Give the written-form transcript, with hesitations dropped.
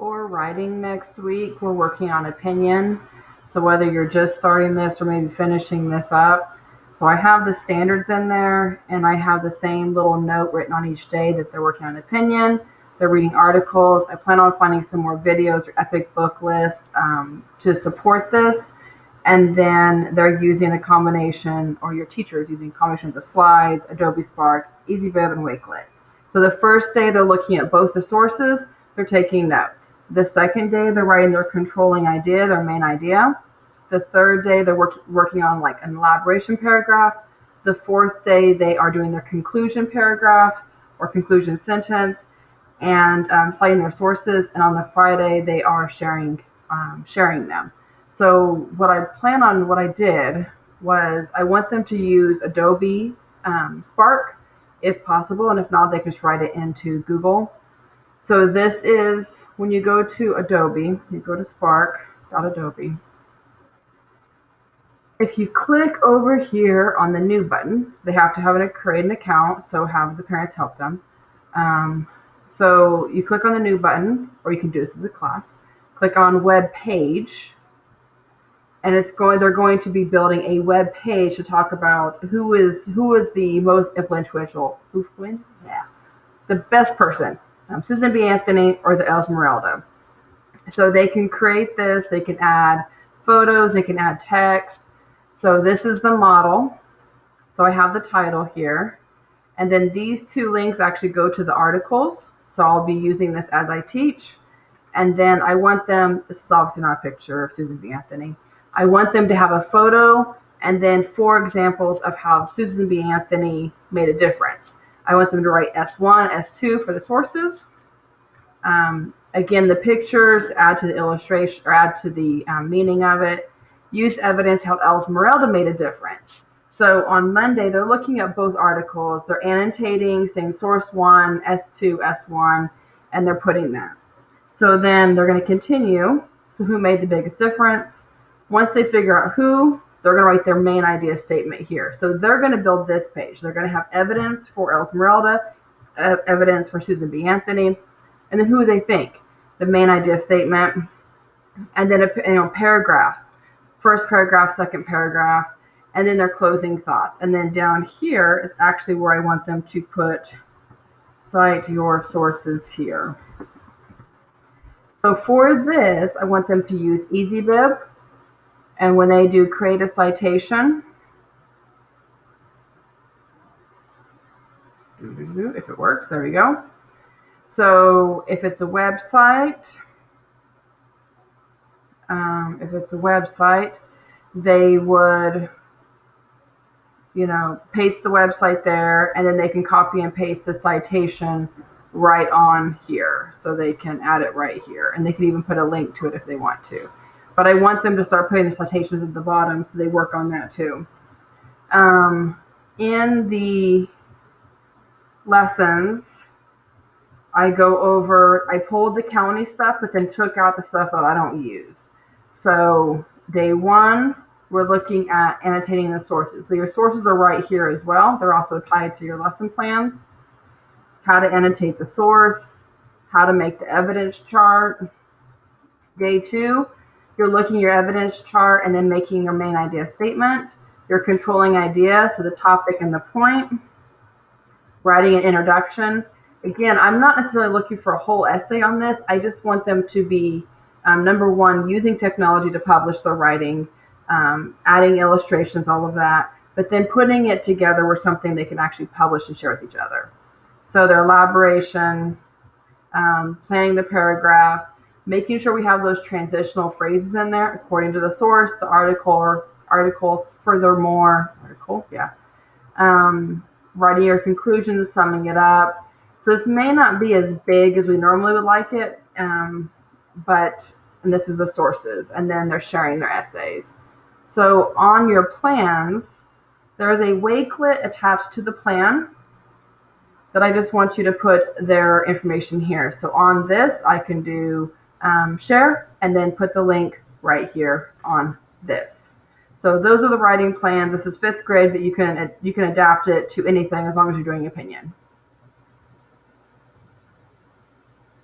For writing next week, we're working on opinion. So whether you're just starting this or maybe finishing this up. So I have the standards in there, and I have the same little note written on each day that they're working on opinion. They're reading articles. I plan on finding some more videos or epic book lists to support this. And then they're using a combination, or your teacher is using a combination of the slides, Adobe Spark, EasyBib, and Wakelet. So the first day they're looking at both the sources, they're taking notes. The second day they're writing their controlling idea, their main idea. The third day they're working on like an elaboration paragraph. The fourth day they are doing their conclusion paragraph or conclusion sentence and citing their sources. And on the Friday they are sharing them. So what I did was I want them to use Adobe Spark if possible, and if not, they can just write it into Google. So this is, when you go to Adobe, you go to spark.adobe. If you click over here on the new button, they have to create an account, so have the parents help them. So you click on the new button, or you can do this as a class. Click on web page. And they're going to be building a web page to talk about who is the most influential, the best person, Susan B. Anthony or the Esmeralda. So they can create this, they can add photos, they can add text. So this is the model. So I have the title here. And then these two links actually go to the articles. So I'll be using this as I teach. And then I want them, this is obviously not a picture of Susan B. Anthony. I want them to have a photo and then 4 examples of how Susan B. Anthony made a difference. I want them to write S1, S2 for the sources. Again, the pictures add to the illustration or add to the meaning of it. Use evidence how Esmeralda made a difference. So on Monday, they're looking at both articles. They're annotating, saying source 1, S2, S1, and they're putting that. So then they're going to continue. So who made the biggest difference? Once they figure out who, they're going to write their main idea statement here. So they're going to build this page. They're going to have evidence for Esmeralda, evidence for Susan B. Anthony, and then who they think, the main idea statement, and then paragraphs. First paragraph, second paragraph, and then their closing thoughts. And then down here is actually where I want them to put cite your sources here. So for this, I want them to use EasyBib. And when they do create a citation, if it works, there we go. So if it's a website, they would, paste the website there, and then they can copy and paste the citation right on here. So they can add it right here, and they can even put a link to it if they want to. But I want them to start putting the citations at the bottom so they work on that too. In the lessons, I pulled the county stuff, but then took out the stuff that I don't use. So day 1, we're looking at annotating the sources. So your sources are right here as well. They're also tied to your lesson plans. How to annotate the source, how to make the evidence chart. Day 2, you're looking at your evidence chart and then making your main idea statement, your controlling idea, so the topic and the point, writing an introduction. Again, I'm not necessarily looking for a whole essay on this. I just want them to be, number 1, using technology to publish their writing, adding illustrations, all of that, but then putting it together with something they can actually publish and share with each other. So their elaboration, planning the paragraphs, making sure we have those transitional phrases in there according to the source, the article, furthermore, writing your conclusions, summing it up. So this may not be as big as we normally would like it, and this is the sources, and then they're sharing their essays. So on your plans, there is a Wakelet attached to the plan that I just want you to put their information here. So on this, I can do share and then put the link right here on this. So those are the writing plans. This is 5th grade, but you can adapt it to anything as long as you're doing opinion.